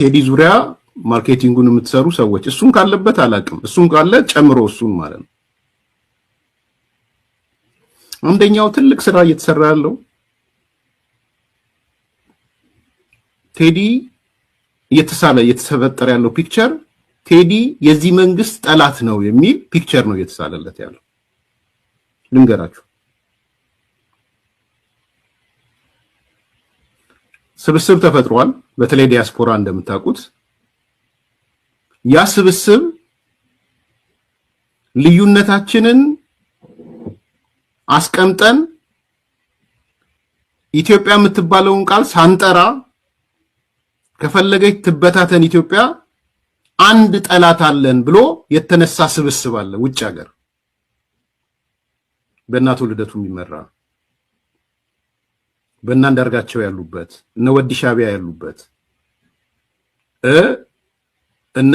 ቴዲ ዙሪያ ማርኬቲንጉን የምትሰሩ ሰዎች እሱን ካለበት አላቅም እሱን ካለ ጨምሮ እሱን ማለት ነው። አንደኛው ትልቅ ስራ እየተሰራ ያለው ቴዲ እየተሰበጠረ ያለው ፒክቸር ቴዲ የዚህ መንግስት ጠላት ነው የሚል ፒክቸር ነው እየተሳለለት ያለው። ልንገራችሁ ስብስብ ተፈጥሯል። በተለይ ዲያስፖራ እንደምታውቁት ያ ስብስብ ልዩነታችንን አስቀምጠን ኢትዮጵያ የምትባለውን ቃል ሳንጠራ ከፈለገች ትበታተን ኢትዮጵያ አንድ ጠላት አለን ብሎ የተነሳ ስብስብ አለ ውጭ ሀገር በእናቱ ልደቱ የሚመራ በእናንዳርጋቸው ያሉበት እነ ወዲ ሻቢያ ያሉበት እነ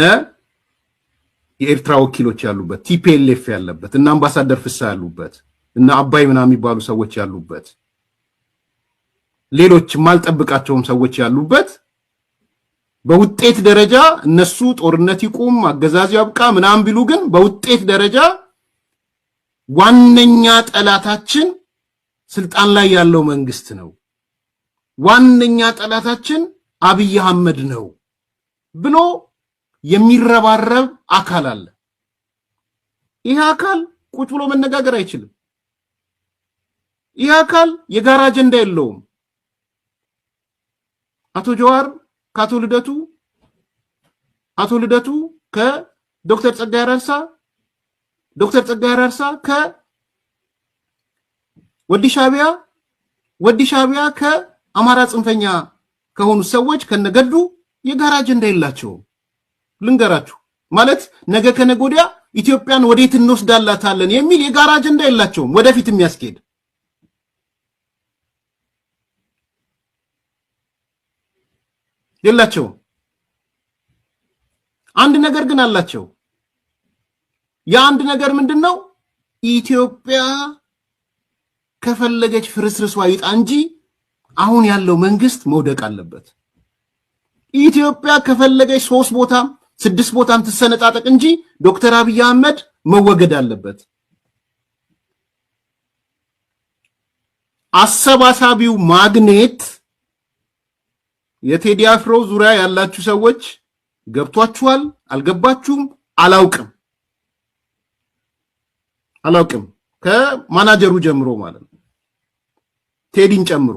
የኤርትራ ወኪሎች ያሉበት ቲፒኤልኤፍ ያለበት እና አምባሳደር ፍሳ ያሉበት እና አባይ ምናምን የሚባሉ ሰዎች ያሉበት ሌሎች ማልጠብቃቸውም ሰዎች ያሉበት በውጤት ደረጃ እነሱ ጦርነት ይቁም አገዛዝ ያብቃ ምናምን ቢሉ ግን በውጤት ደረጃ ዋነኛ ጠላታችን ስልጣን ላይ ያለው መንግስት ነው፣ ዋነኛ ጠላታችን አብይ አህመድ ነው ብሎ የሚረባረብ አካል አለ። ይሄ አካል ቁጭ ብሎ መነጋገር አይችልም። ይሄ አካል የጋራ አጀንዳ የለውም። አቶ ጀዋር ከአቶ ልደቱ ከዶክተር ጸጋዬ አራርሳ ዶክተር ጸጋዬ አራርሳ ከወዲ ሻቢያ ከአማራ ጽንፈኛ ከሆኑ ሰዎች ከነገዱ የጋራ አጀንዳ የላቸውም። ልንገራችሁ ማለት ነገ ከነጎዲያ ኢትዮጵያን ወዴት እንወስዳላታለን የሚል የጋራ አጀንዳ የላቸውም። ወደፊት የሚያስኬድ የላቸውም። አንድ ነገር ግን አላቸው። የአንድ ነገር ምንድነው? ኢትዮጵያ ከፈለገች ፍርስርሷ ይጣ እንጂ አሁን ያለው መንግስት መውደቅ አለበት። ኢትዮጵያ ከፈለገች 3 ቦታም 6 ቦታም ትሰነጣጠቅ እንጂ ዶክተር አብይ አህመድ መወገድ አለበት። አሰባሳቢው ማግኔት የቴዲ አፍሮ ዙሪያ ያላችሁ ሰዎች ገብቷችኋል አልገባችሁም አላውቅም ከማናጀሩ ጀምሮ ማለት ነው ቴዲን ጨምሮ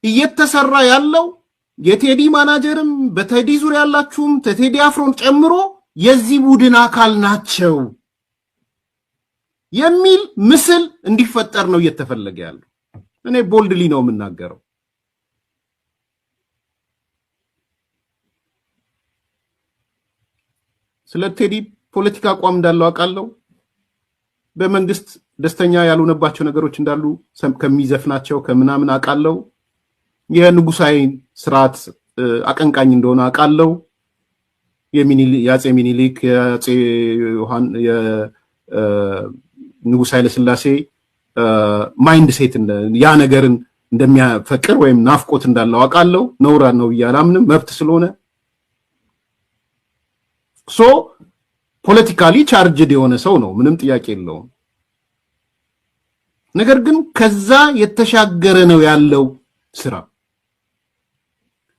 እየተሰራ ያለው የቴዲ ማናጀርም በቴዲ ዙሪያ ያላችሁም ቴዲ አፍሮን ጨምሮ የዚህ ቡድን አካል ናቸው የሚል ምስል እንዲፈጠር ነው እየተፈለገ ያለው። እኔ ቦልድሊ ነው የምናገረው። ስለ ቴዲ ፖለቲካ አቋም እንዳለው አውቃለሁ። በመንግስት ደስተኛ ያልሆነባቸው ነገሮች እንዳሉ ከሚዘፍናቸው ከምናምን አውቃለሁ። የንጉሳዊ ስርዓት አቀንቃኝ እንደሆነ አውቃለሁ። የአፄ ሚኒሊክ የአፄ ዮሐን የንጉስ ኃይለ ሥላሴ ማይንድ ሴት ያ ነገርን እንደሚያፈቅር ወይም ናፍቆት እንዳለው አውቃለሁ። ነውራ ነው ይያላምንም መብት ስለሆነ ፖለቲካሊ ቻርጅድ የሆነ ሰው ነው፣ ምንም ጥያቄ የለውም። ነገር ግን ከዛ የተሻገረ ነው ያለው ስራ።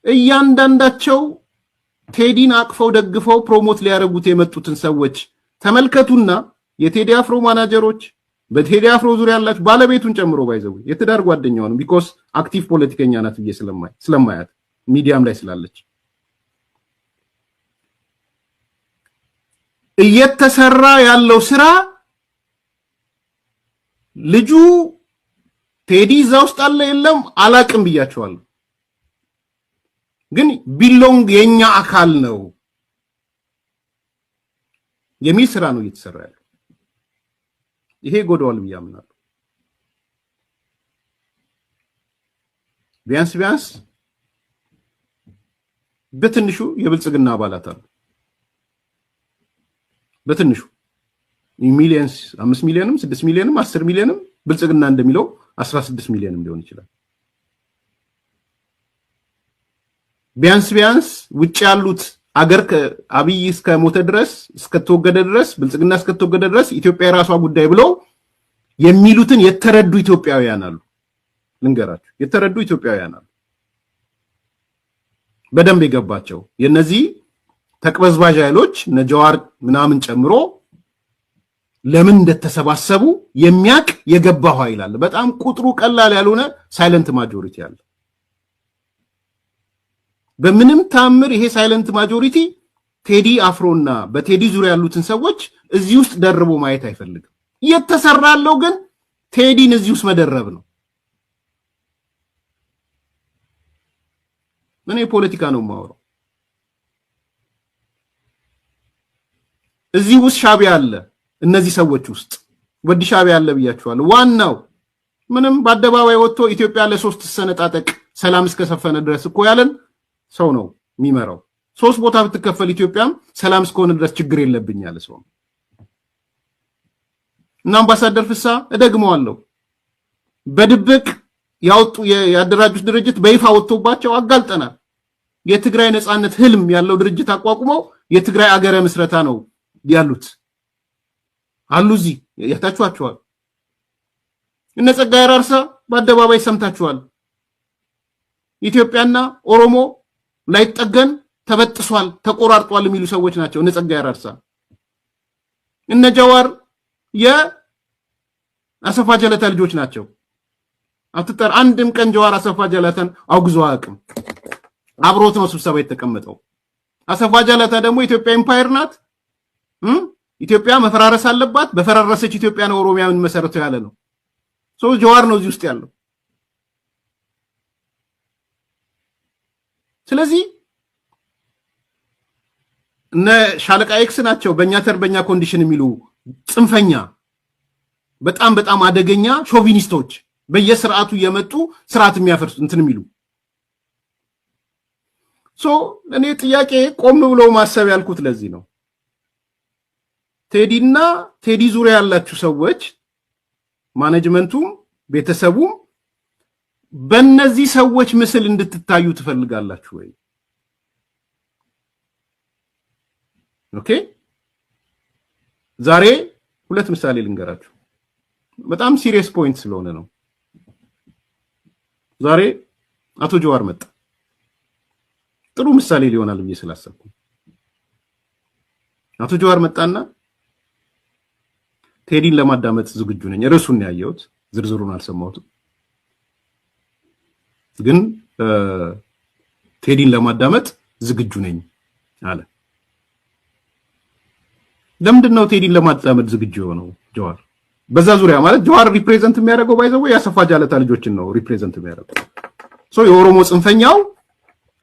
እያንዳንዳቸው ቴዲን አቅፈው ደግፈው ፕሮሞት ሊያረጉት የመጡትን ሰዎች ተመልከቱና የቴዲ አፍሮ ማናጀሮች በቴዲ አፍሮ ዙሪያ ያላችሁ ባለቤቱን ጨምሮ ባይዘው የትዳር ጓደኛው ነው ቢኮዝ አክቲቭ ፖለቲከኛ ናት ብዬ ስለማያት ሚዲያም ላይ ስላለች እየተሰራ ያለው ስራ ልጁ ቴዲ እዛ ውስጥ አለ የለም አላቅም ብያቸዋለሁ። ግን ቢሎንግ የኛ አካል ነው የሚል ስራ ነው እየተሰራ ያለው። ይሄ ጎደዋል ብያምናለሁ። ቢያንስ በትንሹ የብልጽግና አባላት አሉ። በትንሹ ሚሊየንስ 5 ሚሊዮንም 6 ሚሊዮንም 10 ሚሊዮንም ብልጽግና እንደሚለው 16 ሚሊዮንም ሊሆን ይችላል። ቢያንስ ውጭ ያሉት አገር አብይ እስከ ሞተ ድረስ እስከተወገደ ድረስ ብልጽግና እስከተወገደ ድረስ ኢትዮጵያ የራሷ ጉዳይ ብለው የሚሉትን የተረዱ ኢትዮጵያውያን አሉ። ልንገራችሁ፣ የተረዱ ኢትዮጵያውያን አሉ። በደንብ የገባቸው የነዚህ ተቅበዝባዥ ኃይሎች ነጃዋር ምናምን ጨምሮ ለምን እንደተሰባሰቡ የሚያቅ የገባው ኃይል አለ። በጣም ቁጥሩ ቀላል ያልሆነ ሳይለንት ማጆሪቲ አለ። በምንም ታምር ይሄ ሳይለንት ማጆሪቲ ቴዲ አፍሮና በቴዲ ዙሪያ ያሉትን ሰዎች እዚህ ውስጥ ደርቦ ማየት አይፈልግም። የተሰራለው ግን ቴዲን እዚህ ውስጥ መደረብ ነው። ምን ፖለቲካ ነው የማወራው? እዚህ ውስጥ ሻዕቢያ አለ። እነዚህ ሰዎች ውስጥ ወዲ ሻዕቢያ አለ ብያችኋለሁ። ዋናው ምንም በአደባባይ ወጥቶ ኢትዮጵያ ለሶስት ሰነጣጠቅ ሰላም እስከሰፈነ ድረስ እኮ ያለን ሰው ነው የሚመራው። ሶስት ቦታ ብትከፈል ኢትዮጵያም ሰላም እስከሆነ ድረስ ችግር የለብኝ ያለ ሰው ነው። እና አምባሳደር ፍሳ እደግመዋለሁ፣ በድብቅ ያወጡ ያደራጁት ድርጅት በይፋ ወጥቶባቸው አጋልጠናል። የትግራይ ነጻነት ህልም ያለው ድርጅት አቋቁመው የትግራይ አገረ ምስረታ ነው ያሉት አሉ። እዚህ ያታችኋቸዋል። እነ ጸጋዬ አራርሳ በአደባባይ ሰምታችኋል። ኢትዮጵያና ኦሮሞ ላይጠገን ተበጥሷል ተቆራርጧል የሚሉ ሰዎች ናቸው እነ ጸጋዬ አራርሳ። እነ ጃዋር የአሰፋ ጀለታ ልጆች ናቸው። አትጠር አንድም ቀን ጃዋር አሰፋ ጀለታን አውግዞ አያውቅም። አብሮት ነው ስብሰባ የተቀመጠው። አሰፋ ጀለታ ደግሞ ኢትዮጵያ ኢምፓየር ናት፣ ኢትዮጵያ መፈራረስ አለባት፣ በፈራረሰች ኢትዮጵያ ነው ኦሮሚያ ምን መሰረቱ ያለ ነው። ጃዋር ነው እዚህ ውስጥ ያለው። ስለዚህ እነ ሻለቃ ኤክስ ናቸው በእኛ ተር በእኛ ኮንዲሽን የሚሉ ጽንፈኛ በጣም አደገኛ ሾቪኒስቶች በየስርዓቱ የመጡ ስርዓት የሚያፈርሱ እንትን የሚሉ እኔ ጥያቄ ቆም ብሎ ማሰብ ያልኩት ለዚህ ነው። ቴዲና ቴዲ ዙሪያ ያላችሁ ሰዎች ማኔጅመንቱም ቤተሰቡም በእነዚህ ሰዎች ምስል እንድትታዩ ትፈልጋላችሁ ወይ? ኦኬ፣ ዛሬ ሁለት ምሳሌ ልንገራችሁ። በጣም ሲሪየስ ፖይንት ስለሆነ ነው። ዛሬ አቶ ጃዋር መጣ። ጥሩ ምሳሌ ሊሆናል ብዬ ስላሰብኩ አቶ ጃዋር መጣና ቴዲን ለማዳመጥ ዝግጁ ነኝ። ርዕሱን ያየሁት ዝርዝሩን አልሰማሁትም፣ ግን ቴዲን ለማዳመጥ ዝግጁ ነኝ አለ። ለምንድነው ቴዲን ለማዳመጥ ዝግጁ የሆነው ጃዋር? በዛ ዙሪያ ማለት ጃዋር ሪፕሬዘንት የሚያደርገው ባይዘው ያሰፋ ጃለታ ልጆችን ነው ሪፕሬዘንት የሚያደርገው። የኦሮሞ ጽንፈኛው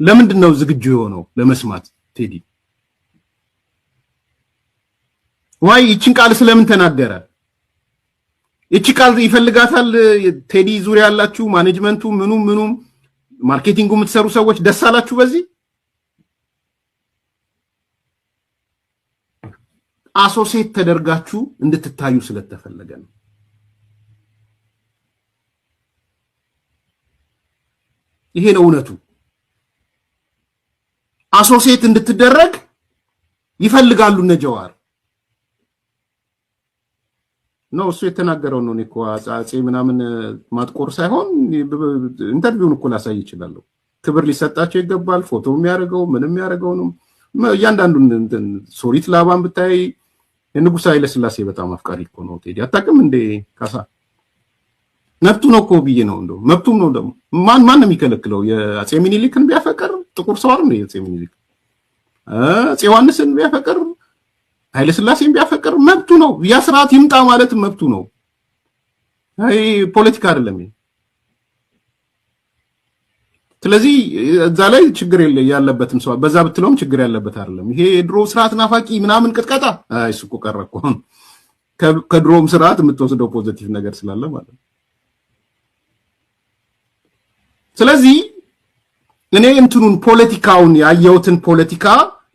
ለምንድነው ዝግጁ የሆነው ለመስማት ቴዲ? ዋይ ይችን ቃል ስለምን ተናገረ? እቺ ቃል ይፈልጋታል ቴዲ ዙሪያ ያላችሁ ማኔጅመንቱ ምኑም ማርኬቲንጉ የምትሰሩ ሰዎች ደስ አላችሁ በዚህ? አሶሴት ተደርጋችሁ እንድትታዩ ስለተፈለገ ነው። ይሄ ነው እውነቱ። አሶሴት እንድትደረግ ይፈልጋሉ እነ ጃዋር ነው። እሱ የተናገረው ነው። እኮ አጻጺ ምናምን ማጥቆር ሳይሆን ኢንተርቪውን እኮ ላሳይ ይችላል። ክብር ሊሰጣቸው ይገባል። ፎቶ የሚያደርገው ምንም የሚያደርገው ነው። እያንዳንዱን ሶሪት ላባን ብታይ የንጉሥ ኃይለ ሥላሴ በጣም አፍቃሪ እኮ ነው ቴዲ። አታውቅም እንዴ ካሳ? መብቱ ነው እኮ ብዬ ነው እንደው መብቱም ነው ደግሞ ማን ነው የሚከለክለው? የአጼ ሚኒሊክን ቢያፈቅር ጥቁር ሰው አይደል? የአጼ ሚኒሊክ አጼ ዮሐንስን ቢያፈቅር ኃይለ ሥላሴን ቢያፈቅር መብቱ ነው። ያ ስርዓት ይምጣ ማለት መብቱ ነው። አይ ፖለቲካ አይደለም። ስለዚህ እዛ ላይ ችግር ያለበትም ሰው በዛ ብትለውም ችግር ያለበት አይደለም። ይሄ የድሮ ስርዓት ናፋቂ ምናምን ቅጥቀጣ እሱ እኮ ቀረ እኮ። ከድሮም ስርዓት የምትወስደው ፖዚቲቭ ነገር ስላለ ማለት ነው። ስለዚህ እኔ እንትኑን ፖለቲካውን ያየሁትን ፖለቲካ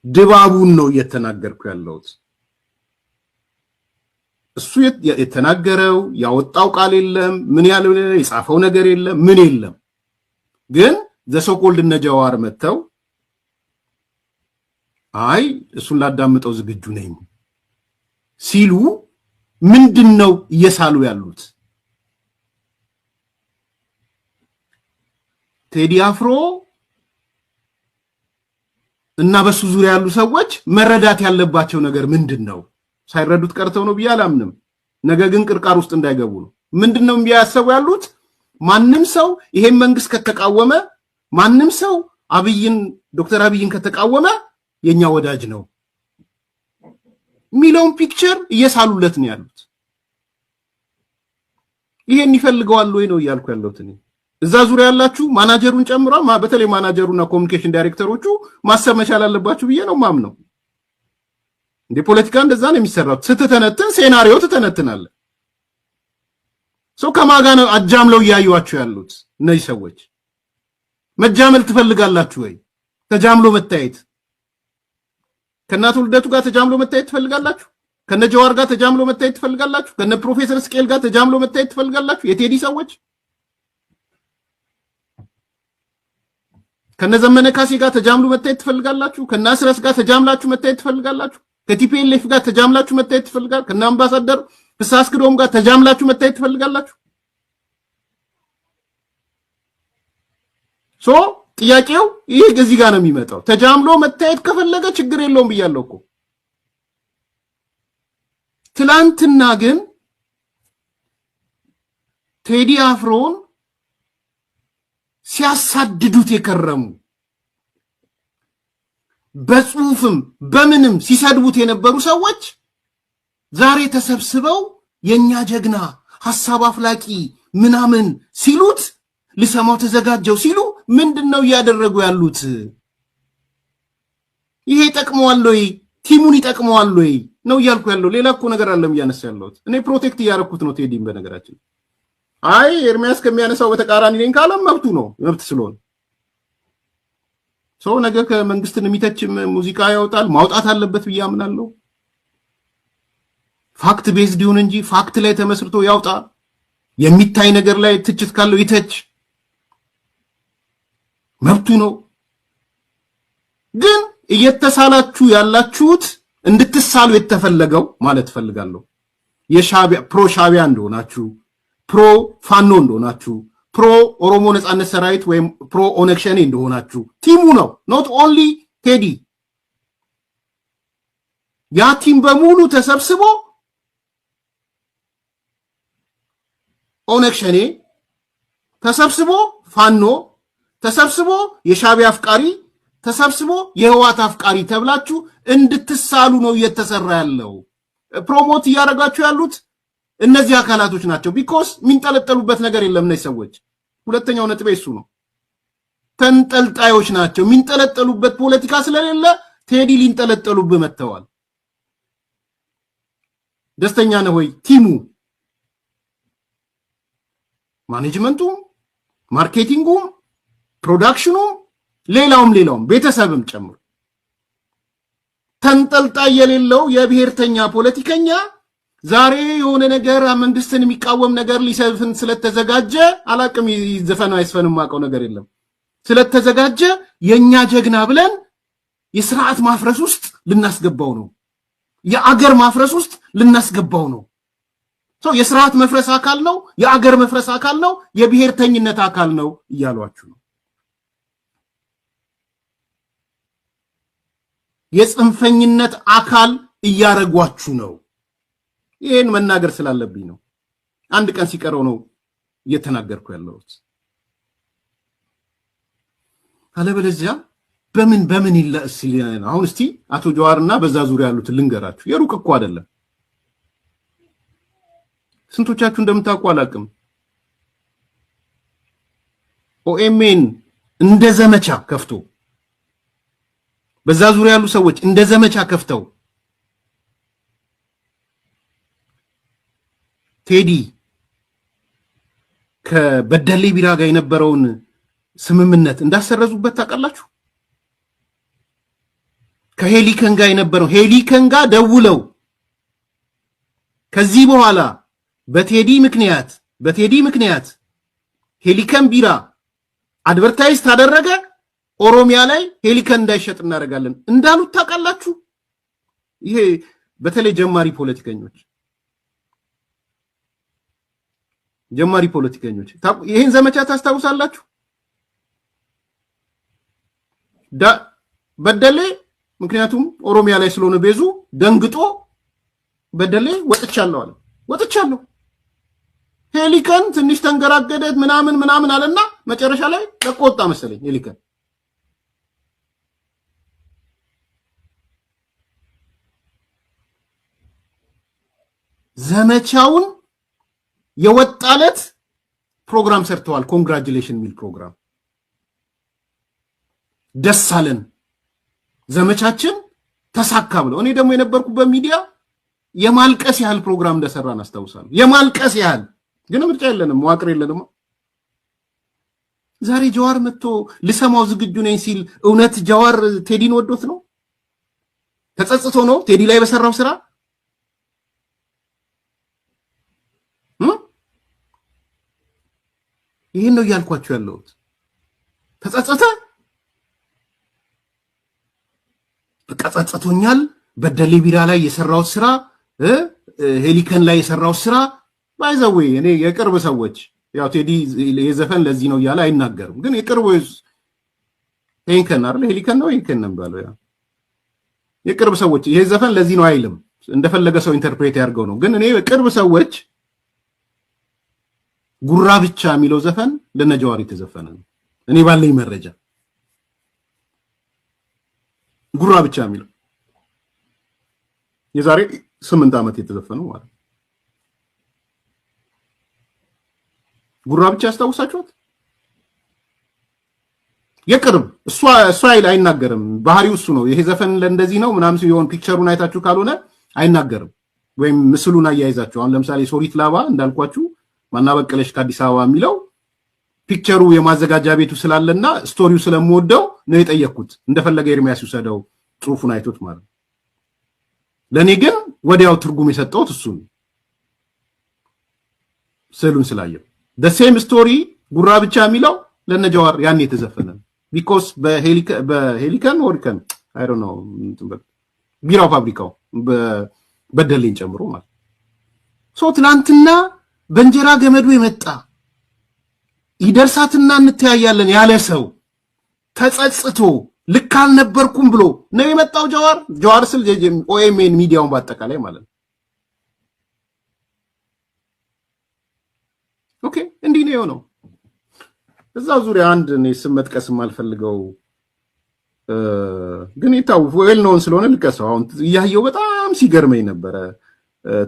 ድባቡን ነው እየተናገርኩ ያለሁት። እሱ የተናገረው ያወጣው ቃል የለም፣ ምን ያለ የጻፈው ነገር የለም፣ ምን የለም። ግን ዘሶኮልድ እነ ጃዋር መተው አይ እሱን ላዳምጠው ዝግጁ ነኝ ሲሉ ምንድነው እየሳሉ ያሉት? ቴዲ አፍሮ እና በሱ ዙሪያ ያሉ ሰዎች መረዳት ያለባቸው ነገር ምንድነው? ሳይረዱት ቀርተው ነው ብዬ አላምንም። ነገ ግን ቅርቃር ውስጥ እንዳይገቡ ነው። ምንድነው የሚያሰቡ ያሉት? ማንም ሰው ይሄን መንግስት ከተቃወመ፣ ማንም ሰው ዶክተር አብይን ከተቃወመ የኛ ወዳጅ ነው ሚሊዮን ፒክቸር እየሳሉለት ነው ያሉት። ይሄን ይፈልገዋል ወይ ነው እያልኩ ያለሁት እኔ። እዛ ዙሪያ ያላችሁ ማናጀሩን ጨምሮ በተለይ ማናጀሩና ኮሙኒኬሽን ዳይሬክተሮቹ ማሰብ መቻል አለባችሁ ብዬ ነው ማምነው። እንደ ፖለቲካ እንደዛ ነው የሚሰራው። ስትተነትን ሴናሪዮ ትተነትናለህ። ከማጋ ነው አጃምለው እያዩዋችሁ ያሉት እነዚህ ሰዎች። መጃመል ትፈልጋላችሁ ወይ? ተጃምሎ መታየት ከእናቱ ልደቱ ጋር ተጃምሎ መታየት ትፈልጋላችሁ? ከነ ጀዋር ጋር ተጃምሎ መታየት ትፈልጋላችሁ? ከነ ፕሮፌሰር ስኬል ጋር ተጃምሎ መታየት ትፈልጋላችሁ? የቴዲ ሰዎች ከነ ዘመነ ካሴ ጋር ተጃምሎ መታየት ትፈልጋላችሁ? ከነ አስረስ ጋር ተጃምላችሁ መታየት ትፈልጋላችሁ? ከቲፒኤልኤፍ ጋር ተጃምላችሁ መታየት ትፈልጋላችሁ? ከነ አምባሳደር ፍስሐ አስገዶም ጋር ተጃምላችሁ መታየት ትፈልጋላችሁ? ጥያቄው ይሄ እዚህ ጋር ነው የሚመጣው። ተጃምሎ መታየት ከፈለገ ችግር የለውም ብያለሁ እኮ። ትላንትና ግን ቴዲ አፍሮን ሲያሳድዱት የከረሙ በጽሁፍም በምንም ሲሰድቡት የነበሩ ሰዎች ዛሬ ተሰብስበው የኛ ጀግና ሐሳብ አፍላቂ ምናምን ሲሉት ልሰማው ተዘጋጀው ሲሉ ምንድነው ያደረጉ ያሉት? ይሄ ይጠቅመዋል ወይ? ቲሙን ይጠቅመዋል ወይ ነው እያልኩ ያለው። ሌላ እኮ ነገር አለም እያነሳ ያለሁት እኔ ፕሮቴክት እያደረኩት ነው ቴዲን። በነገራችን አይ ኤርሚያስ ከሚያነሳው በተቃራኒ ነኝ ካለም መብቱ ነው፣ መብት ስለሆነ ነገ ከመንግስትን የሚተችም ሙዚቃ ያወጣል ማውጣት አለበት ብዬ አምናለሁ። ፋክት ቤዝድ ይሁን እንጂ ፋክት ላይ ተመስርቶ ያውጣ። የሚታይ ነገር ላይ ትችት ካለው ይተች፣ መብቱ ነው። ግን እየተሳላችሁ ያላችሁት እንድትሳሉ የተፈለገው ማለት ፈልጋለሁ የሻቢያ ፕሮ ሻቢያ እንደሆናችሁ፣ ፕሮ ፋኖ እንደሆናችሁ፣ ፕሮ ኦሮሞ ነጻነት ሰራዊት ወይም ፕሮ ኦነግ ሸኔ እንደሆናችሁ ቲሙ ነው። ኖት ኦንሊ ቴዲ። ያ ቲም በሙሉ ተሰብስቦ ኦነግ ሸኔ ተሰብስቦ ፋኖ ተሰብስቦ የሻቢያ አፍቃሪ ተሰብስቦ የህዋት አፍቃሪ ተብላችሁ እንድትሳሉ ነው እየተሰራ ያለው። ፕሮሞት እያደረጋችሁ ያሉት እነዚህ አካላቶች ናቸው። ቢኮዝ የሚንጠለጠሉበት ነገር የለም እነዚህ ሰዎች። ሁለተኛው ነጥቤ እሱ ነው። ተንጠልጣዮች ናቸው። የሚንጠለጠሉበት ፖለቲካ ስለሌለ ቴዲ ሊንጠለጠሉብህ መጥተዋል። ደስተኛ ነህ ወይ? ቲሙ፣ ማኔጅመንቱ፣ ማርኬቲንጉ፣ ፕሮዳክሽኑ፣ ሌላውም ቤተሰብም ጨምሮ ተንጠልጣይ የሌለው የብሔርተኛ ፖለቲከኛ ዛሬ የሆነ ነገር መንግስትን የሚቃወም ነገር ሊሰፍን ስለተዘጋጀ አላቅም ይዘፈነው አይስፈንም ማቀው ነገር የለም ስለተዘጋጀ የኛ ጀግና ብለን የሥርዓት ማፍረስ ውስጥ ልናስገባው ነው። የአገር ማፍረስ ውስጥ ልናስገባው ነው። የሥርዓት መፍረስ አካል ነው፣ የአገር መፍረስ አካል ነው፣ የብሔርተኝነት አካል ነው እያሏችሁ ነው። የጽንፈኝነት አካል እያረጓችሁ ነው። ይሄን መናገር ስላለብኝ ነው። አንድ ቀን ሲቀረው ነው እየተናገርኩ ያለሁት። አለበለዚያ በምን ይላል? አሁን እስቲ አቶ ጀዋርና በዛ ዙሪያ ያሉት ልንገራችሁ። የሩቅ እኮ አይደለም። ስንቶቻችሁ እንደምታውቁ አላቅም። ኦኤምኤን እንደ ዘመቻ ከፍቶ በዛ ዙሪያ ያሉ ሰዎች እንደ ዘመቻ ከፍተው ቴዲ ከበደሌ ቢራ ጋር የነበረውን ስምምነት እንዳሰረዙበት ታውቃላችሁ። ከሄሊከን ጋር የነበረው ሄሊከን ጋር ደውለው ከዚህ በኋላ በቴዲ ምክንያት ሄሊከን ቢራ አድቨርታይዝ ታደረገ ኦሮሚያ ላይ ሄሊከን እንዳይሸጥ እናደርጋለን እንዳሉት ታውቃላችሁ። ይሄ በተለይ ጀማሪ ፖለቲከኞች ይሄን ዘመቻ ታስታውሳላችሁ? በደሌ ምክንያቱም ኦሮሚያ ላይ ስለሆነ ቤዙ ደንግጦ በደሌ ወጥቻለሁ ሄሊከን ትንሽ ተንገራገደ ምናምን አለና መጨረሻ ላይ ለቆጣ መሰለኝ ሄሊከን። ዘመቻውን የወጣለት ፕሮግራም ሰርተዋል። ኮንግራቹሌሽን ሚል ፕሮግራም ደስ አለን ዘመቻችን ተሳካ ብለው። እኔ ደግሞ የነበርኩበት ሚዲያ የማልቀስ ያህል ፕሮግራም እንደሰራን አስታውሳለሁ። የማልቀስ ያህል ግን ምርጫ የለንም፣ መዋቅር የለንም። ዛሬ ጀዋር መጥቶ ልሰማው ዝግጁ ነኝ ሲል እውነት ጀዋር ቴዲን ወዶት ነው? ተጸጽቶ ነው ቴዲ ላይ በሰራው ስራ? ይሄን ነው ያልኳችሁ ያለሁት። ተጸጸተ፣ በቃ ጸጸቶኛል። በደሌ ቢራ ላይ የሰራው ስራ ሄሊከን ላይ የሰራው ስራ ባይዘው እኔ የቅርብ ሰዎች ያው ቴዲ የዘፈን ለዚህ ነው ያለ አይናገርም፣ ግን የቅርብ ሄሊከን አይደል ሄሊከን ነው ሄሊከን ነው ባለው ያ የቅርብ ሰዎች ይሄ ዘፈን ለዚህ ነው አይልም፣ እንደፈለገ ሰው ኢንተርፕሬት ያርገው ነው። ግን እኔ የቅርብ ሰዎች ጉራ ብቻ የሚለው ዘፈን ለነጃዋር የተዘፈነ ነው። እኔ ባለኝ መረጃ ጉራ ብቻ የሚለው የዛሬ 8 ዓመት የተዘፈነው ማለት ጉራ ብቻ አስታውሳችኋት? የቅርብ እሷ አይናገርም፣ ባህሪው እሱ ነው። ይሄ ዘፈን ለእንደዚህ ነው ምናምን ሲሆን ፒክቸሩን አይታችሁ ካልሆነ አይናገርም፣ ወይም ምስሉን አያይዛችሁ። አሁን ለምሳሌ ሶሪት ላባ እንዳልኳችሁ ማናበቀለሽ ከአዲስ አበባ የሚለው ፒክቸሩ የማዘጋጃ ቤቱ ስላለና ስቶሪው ስለምወደው ነው የጠየቅኩት። እንደፈለገ ኤርሚያስ ይሰደው ጽሁፉን አይቶት ማለት ነው። ለኔ ግን ወዲያው ትርጉም የሰጠሁት እሱ ነው ስሉን ስላየው። the same story ጉራ ብቻ የሚለው ለነጃዋር ያን የተዘፈነ because በሄሊከን ወርከን I don't know ቢራው ፋብሪካው በደሌን ጨምሮ ማለት ሶ ትላንትና በእንጀራ ገመዱ የመጣ ይደርሳትና እንተያያለን ያለ ሰው ተጸጽቶ ልክ አልነበርኩም ብሎ ነው የመጣው። ጀዋር ስል ኦኤምኤን ሚዲያውን ባጠቃላይ ማለት ነው። ኦኬ እንዲህ ነው የሆነው። እዛው ዙሪያ አንድ እኔ ስም መጥቀስ የማልፈልገው ግን ይታው ዌል ኖን ስለሆነ ልቀሰው። አሁን እያየው በጣም ሲገርመኝ ነበረ።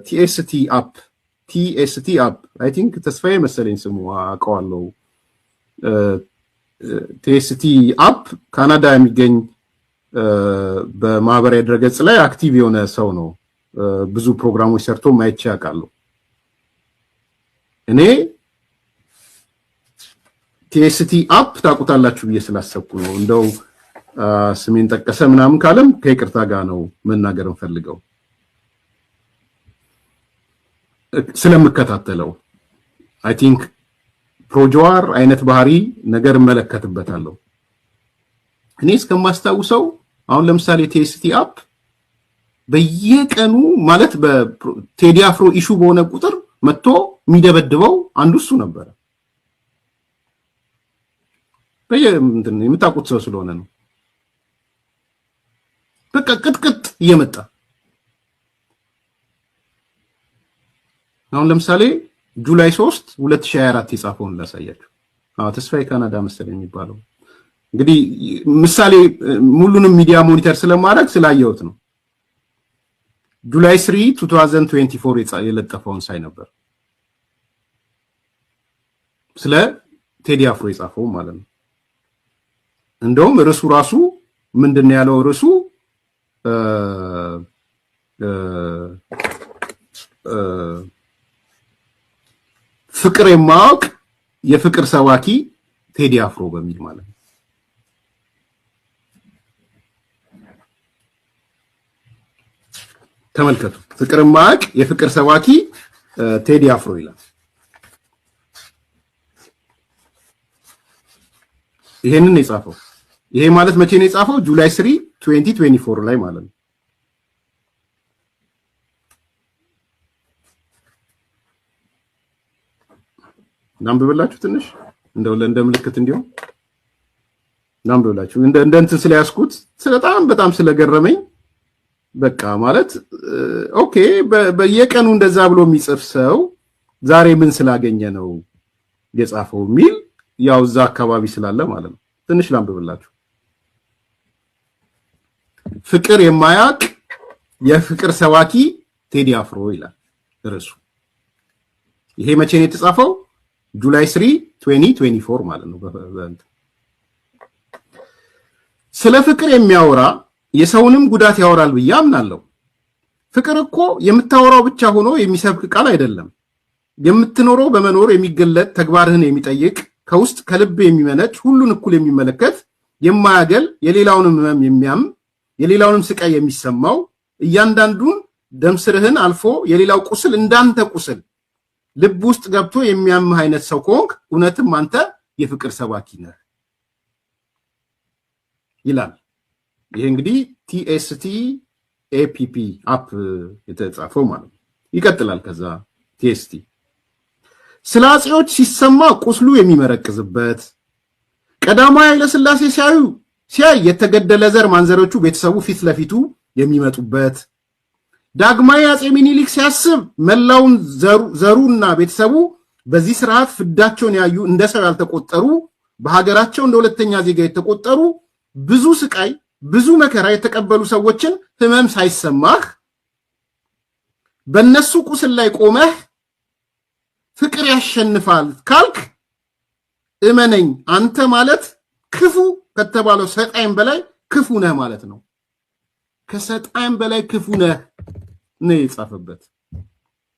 ቲኤስቲ አፕ አይ ቲንክ ተስፋዬ መሰለኝ ስሙ አውቀዋለሁ። ቲኤስቲ አፕ ካናዳ የሚገኝ በማህበራዊ ድረገጽ ላይ አክቲቭ የሆነ ሰው ነው። ብዙ ፕሮግራሞች ሰርቶ ማይቻ ያውቃለሁ። እኔ ቲኤስቲ አፕ ታውቁታላችሁ ብዬ ስላሰብኩ ነው። እንደው ስሜን ጠቀሰ ምናምን ካለም ከይቅርታ ጋር ነው መናገር እንፈልገው ስለምከታተለው። አይ ቲንክ ፕሮጀዋር አይነት ባህሪ ነገር መለከትበታለሁ። እኔ እስከማስታውሰው አሁን ለምሳሌ ቲኤስቲ አፕ በየቀኑ ማለት በቴዲ አፍሮ ኢሹ በሆነ ቁጥር መጥቶ የሚደበድበው አንዱ እሱ ነበር። በየእንትን የምታውቁት ሰው ስለሆነ ነው። በቃ ቅጥቅጥ እየመጣ አሁን ለምሳሌ ጁላይ 3 2024 የጻፈውን ላሳያችሁ። ተስፋዬ ካናዳ መሰለኝ የሚባለው እንግዲህ ምሳሌ ሙሉንም ሚዲያ ሞኒተር ስለማድረግ ስላየሁት ነው። ጁላይ 3 2024 የለጠፈውን ሳይ ነበር ስለ ቴዲ አፍሮ የጻፈው ማለት ነው። እንደውም ርዕሱ ራሱ ምንድነው ያለው? ርዕሱ ፍቅር የማያውቅ የፍቅር ሰባኪ ቴዲ አፍሮ በሚል ማለት ነው። ተመልከቱ። ፍቅር የማያውቅ የፍቅር ሰባኪ ቴዲ አፍሮ ይላል። ይሄንን የጻፈው ይሄ ማለት መቼ ነው የጻፈው? ጁላይ 3 2024 ላይ ማለት ነው። ናምብብላችሁ ትንሽ እንደው ለእንደ ምልክት እንዲሆን ናምብብላችሁ እንደ እንትን ስለያስኩት በጣም ስለገረመኝ በቃ ማለት ኦኬ በየቀኑ እንደዛ ብሎ የሚጽፍ ሰው ዛሬ ምን ስላገኘ ነው የጻፈው ሚል ያው እዛ አካባቢ ስላለ ማለት ነው። ትንሽ ላምብብላችሁ። ፍቅር የማያቅ የፍቅር ሰባኪ ቴዲ አፍሮ ይላል ርዕሱ። ይሄ መቼ ነው የተጻፈው? ጁላይ 3 2024 ማለት ነው። ስለ ፍቅር የሚያወራ የሰውንም ጉዳት ያወራል ብዬ አምናለሁ። ፍቅር እኮ የምታወራው ብቻ ሆኖ የሚሰብክ ቃል አይደለም። የምትኖረው በመኖር የሚገለጥ ተግባርህን የሚጠይቅ ከውስጥ ከልብ የሚመነጭ ሁሉን እኩል የሚመለከት የማያገል የሌላውንም ህመም የሚያም የሌላውንም ስቃይ የሚሰማው እያንዳንዱን ደምስርህን አልፎ የሌላው ቁስል እንዳንተ ቁስል ልብ ውስጥ ገብቶ የሚያምህ አይነት ሰው ከሆንክ እውነትም አንተ የፍቅር ሰባኪ ነህ ይላል። ይሄ እንግዲህ TST APP አፕ የተጻፈው ማለት ነው። ይቀጥላል። ከዛ TST ስለ አፄዎች ሲሰማ ቁስሉ የሚመረቅዝበት ቀዳማዊ ኃይለ ሥላሴ ሲያይ የተገደለ ዘር ማንዘሮቹ ቤተሰቡ ፊት ለፊቱ የሚመጡበት ዳግማዊ አፄ ሚኒሊክ ሲያስብ መላውን ዘሩና ቤተሰቡ በዚህ ስርዓት ፍዳቸውን ያዩ እንደ ሰው ያልተቆጠሩ በሀገራቸው እንደ ሁለተኛ ዜጋ የተቆጠሩ ብዙ ስቃይ ብዙ መከራ የተቀበሉ ሰዎችን ህመም ሳይሰማህ በእነሱ ቁስል ላይ ቆመህ ፍቅር ያሸንፋል ካልክ እመነኝ አንተ ማለት ክፉ ከተባለው ሰይጣን በላይ ክፉ ነህ ማለት ነው። ከሰይጣን በላይ ክፉ ነህ ነው የጻፈበት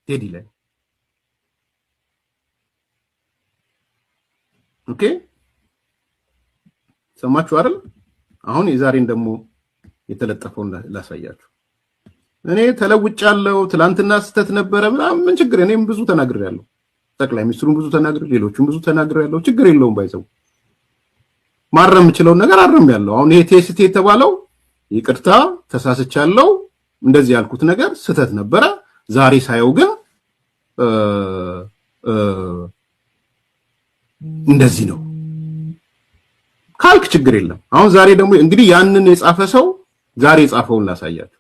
ቴዲ ላይ። ኦኬ ሰማችሁ አይደል? አሁን የዛሬን ደግሞ የተለጠፈውን ላሳያችሁ። እኔ ተለውጫለሁ፣ ትላንትና ስተት ነበረ ምናምን ምን ችግር፣ እኔም ብዙ ተናግሬያለሁ። ጠቅላይ ሚኒስትሩን ብዙ ተናግሬ፣ ሌሎቹም ብዙ ተናግሬያለሁ። ችግር የለውም። ባይዘው ማረም የምችለውን ነገር አረምያለሁ። አሁን ይሄ ቴስት የተባለው ይቅርታ ተሳስቻለሁ፣ እንደዚህ ያልኩት ነገር ስተት ነበረ፣ ዛሬ ሳየው ግን እንደዚህ ነው ካልክ ችግር የለም። አሁን ዛሬ ደግሞ እንግዲህ ያንን የጻፈ ሰው ዛሬ የጻፈውን ላሳያችሁ።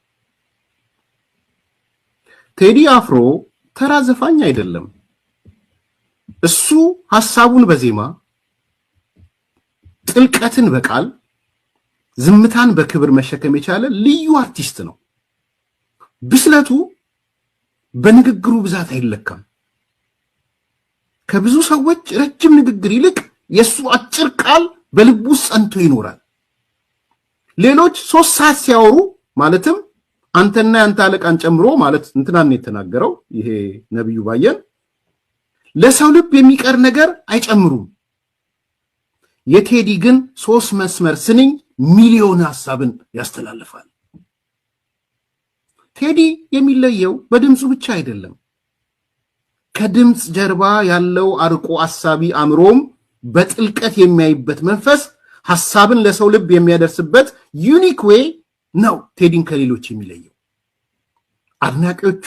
ቴዲ አፍሮ ተራ ዘፋኝ አይደለም። እሱ ሐሳቡን በዜማ ጥልቀትን በቃል ዝምታን በክብር መሸከም የቻለ ልዩ አርቲስት ነው። ብስለቱ በንግግሩ ብዛት አይለካም። ከብዙ ሰዎች ረጅም ንግግር ይልቅ የሱ አጭር ቃል በልቡ ውስጥ ጸንቶ ይኖራል። ሌሎች 3 ሰዓት ሲያወሩ ማለትም አንተና ያንተ አለቃን ጨምሮ ማለት እንትናን የተናገረው ይሄ ነብዩ ባየን ለሰው ልብ የሚቀር ነገር አይጨምሩም። የቴዲ ግን 3 መስመር ስንኝ ሚሊዮን ሐሳብን ያስተላልፋል። ቴዲ የሚለየው በድምፁ ብቻ አይደለም። ከድምፅ ጀርባ ያለው አርቆ አሳቢ አምሮም በጥልቀት የሚያይበት መንፈስ ሐሳብን ለሰው ልብ የሚያደርስበት ዩኒክ ዌይ ነው ቴዲን ከሌሎች የሚለየው። አድናቂዎቹ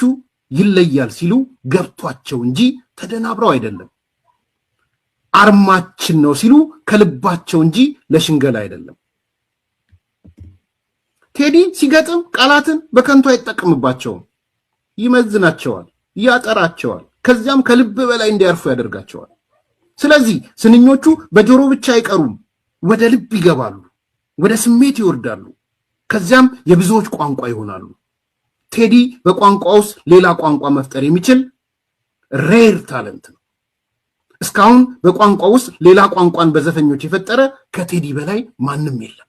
ይለያል ሲሉ ገብቷቸው እንጂ ተደናብረው አይደለም። አርማችን ነው ሲሉ ከልባቸው እንጂ ለሽንገላ አይደለም። ቴዲ ሲገጥም ቃላትን በከንቱ አይጠቀምባቸውም። ይመዝናቸዋል፣ ያጠራቸዋል፣ ከዚያም ከልብ በላይ እንዲያርፉ ያደርጋቸዋል። ስለዚህ ስንኞቹ በጆሮ ብቻ አይቀሩም፣ ወደ ልብ ይገባሉ፣ ወደ ስሜት ይወርዳሉ፣ ከዚያም የብዙዎች ቋንቋ ይሆናሉ። ቴዲ በቋንቋ ውስጥ ሌላ ቋንቋ መፍጠር የሚችል ሬር ታለንት ነው። እስካሁን በቋንቋ ውስጥ ሌላ ቋንቋን በዘፈኞች የፈጠረ ከቴዲ በላይ ማንም የለም።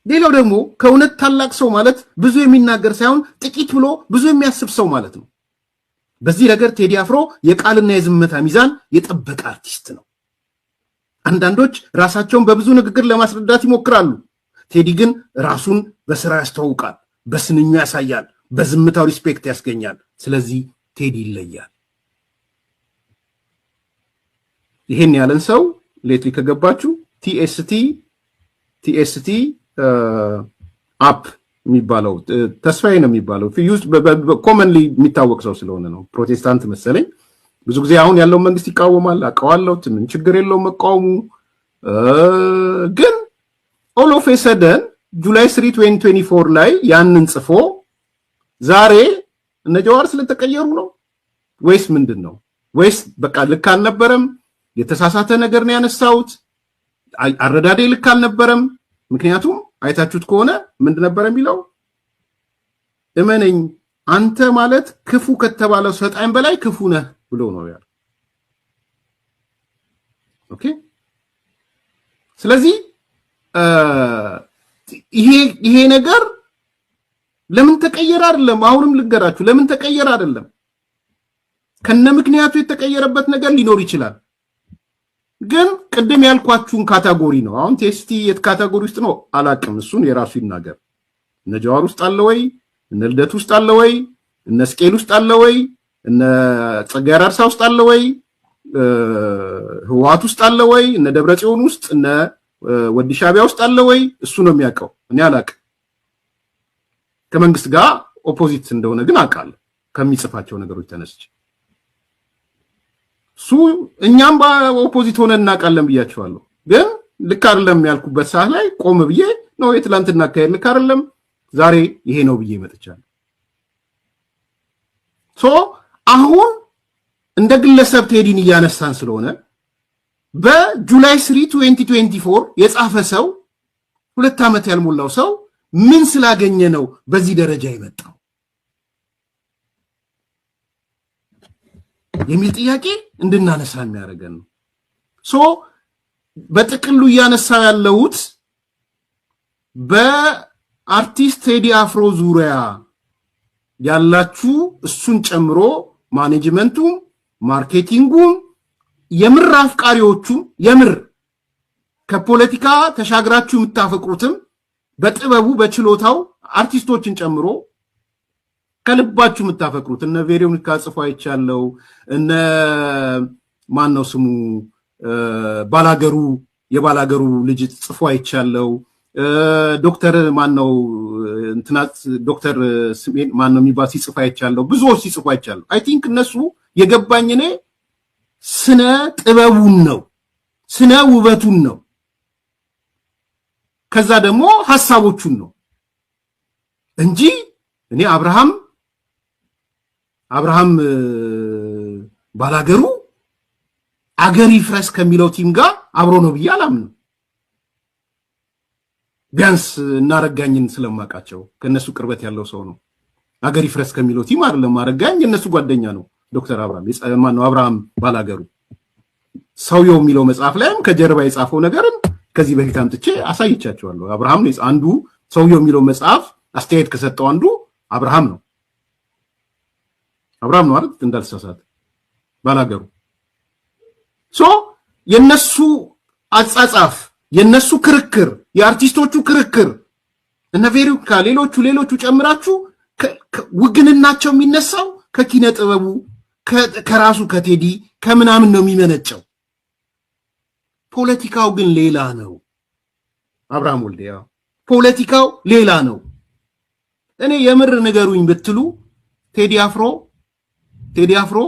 ሌላው ደግሞ ከእውነት ታላቅ ሰው ማለት ብዙ የሚናገር ሳይሆን ጥቂት ብሎ ብዙ የሚያስብ ሰው ማለት ነው። በዚህ ነገር ቴዲ አፍሮ የቃልና የዝምታ ሚዛን የጠበቀ አርቲስት ነው። አንዳንዶች ራሳቸውን በብዙ ንግግር ለማስረዳት ይሞክራሉ። ቴዲ ግን ራሱን በስራ ያስተዋውቃል፣ በስንኙ ያሳያል፣ በዝምታው ሪስፔክት ያስገኛል። ስለዚህ ቴዲ ይለያል። ይሄን ያለን ሰው ሌትሊ ከገባችሁ ቲኤስቲ አፕ የሚባለው ተስፋዬ ነው የሚባለው ዩዝ ኮመንሊ የሚታወቅ ሰው ስለሆነ ነው። ፕሮቴስታንት መሰለኝ። ብዙ ጊዜ አሁን ያለው መንግስት ይቃወማል፣ አውቀዋለሁ። ምን ችግር የለውም መቃወሙ። ግን ኦል ኦፍ ኤ ሰደን ጁላይ 3 2024 ላይ ያንን ጽፎ ዛሬ እነ ጀዋር ስለተቀየሩ ነው ወይስ ምንድን ነው? ወይስ በቃ ልክ አልነበረም? የተሳሳተ ነገር ነው ያነሳሁት? አረዳዴ ልክ አልነበረም? ምክንያቱም አይታችሁት ከሆነ ምንድን ነበር የሚለው? እመነኝ አንተ ማለት ክፉ ከተባለው ሰይጣን በላይ ክፉ ነህ ብሎ ነው ያለው። ኦኬ። ስለዚህ ይሄ ነገር ለምን ተቀየረ አይደለም። አሁንም ልገራችሁ ለምን ተቀየረ አይደለም። ከነ ምክንያቱ የተቀየረበት ነገር ሊኖር ይችላል። ግን ቅድም ያልኳችሁን ካታጎሪ ነው። አሁን ቴስቲ የት ካታጎሪ ውስጥ ነው አላቅም። እሱን የራሱ ይናገር። እነ ጀዋር ውስጥ አለ ወይ? እነ ልደት ውስጥ አለ ወይ? እነ ስቄል ውስጥ አለ ወይ? እነ ጸጋዬ አራርሳ ውስጥ አለ ወይ? ህዋት ውስጥ አለ ወይ? እነ ደብረጽዮን ውስጥ እነ ወዲ ሻቢያ ውስጥ አለ ወይ? እሱ ነው የሚያውቀው። እኔ አላቅም። ከመንግስት ጋር ኦፖዚት እንደሆነ ግን አውቃለሁ ከሚጽፋቸው ነገሮች ተነስቼ። ሱ እኛም በኦፖዚት ሆነን እናውቃለን ብያቸዋለሁ። ግን ልክ አይደለም ያልኩበት ሰዓት ላይ ቆም ብዬ ነው የትላንትና አካሄድ ልክ አይደለም፣ ዛሬ ይሄ ነው ብዬ መጥቻለሁ። ሶ አሁን እንደ ግለሰብ ቴዲን እያነሳን ስለሆነ በጁላይ 3 2024 የጻፈ ሰው 2 ዓመት ያልሞላው ሰው ምን ስላገኘ ነው በዚህ ደረጃ የመጣው የሚል ጥያቄ እንድናነሳ የሚያደርገን ነው። ሶ በጥቅሉ እያነሳው ያለሁት በአርቲስት ቴዲ አፍሮ ዙሪያ ያላችሁ እሱን ጨምሮ ማኔጅመንቱም ማርኬቲንጉም የምር አፍቃሪዎቹም የምር ከፖለቲካ ተሻግራችሁ የምታፈቅሩትም በጥበቡ በችሎታው አርቲስቶችን ጨምሮ ከልባችሁ የምታፈቅሩት እነ ቬሮኒካ ጽፎ አይቻለው፣ እነ ማን ነው ስሙ ባላገሩ የባላገሩ ልጅ ጽፎ አይቻለው፣ ዶክተር ማን ነው እንትናት ዶክተር ስሜን ማን ነው የሚባል ሲጽፍ አይቻለው፣ ብዙዎች ሲጽፉ አይቻለው። አይ ቲንክ እነሱ የገባኝ እኔ ስነ ጥበቡን ነው ስነ ውበቱን ነው ከዛ ደግሞ ሐሳቦቹን ነው እንጂ እኔ አብርሃም ባላገሩ አገር ይፍረስ ከሚለው ቲም ጋር አብሮ ነው ብዬ አላምንም። ቢያንስ እናረጋኝን ስለማውቃቸው ከነሱ ቅርበት ያለው ሰው ነው። አገር ይፍረስ ከሚለው ቲም አይደለም። አረጋኝ የነሱ ጓደኛ ነው። ዶክተር አብርሃም ባላገሩ ሰውየው የሚለው መጽሐፍ ላይም ከጀርባ የጻፈው ነገርን ከዚህ በፊት አምጥቼ አሳይቻቸዋለሁ። አብርሃም ነው አንዱ ሰውየው የሚለው መጽሐፍ አስተያየት ከሰጠው አንዱ አብርሃም ነው አይደል? እንዳልተሳሳተ ባላገሩ ሶ የነሱ አጻጻፍ የነሱ ክርክር የአርቲስቶቹ ክርክር እነ ቬሮኒካ ሌሎቹ ጨምራችሁ ውግንናቸው የሚነሳው ከኪነ ጥበቡ ከራሱ ከቴዲ ከምናምን ነው የሚመነጨው። ፖለቲካው ግን ሌላ ነው። አብርሃም ወልዴያ ፖለቲካው ሌላ ነው። እኔ የምር ንገሩኝ ብትሉ ቴዲ አፍሮ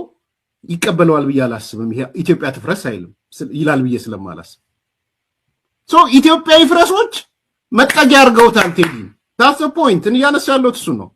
ይቀበለዋል ብዬ አላስብም። ይሄ ኢትዮጵያ ትፍረስ አይልም ይላል ብዬ ስለማላስብ ኢትዮጵያዊ ፍረሶች መጠጊያ አድርገውታል ቴዲ። ታስ ፖይንት እያነሳ ያለው እሱ ነው።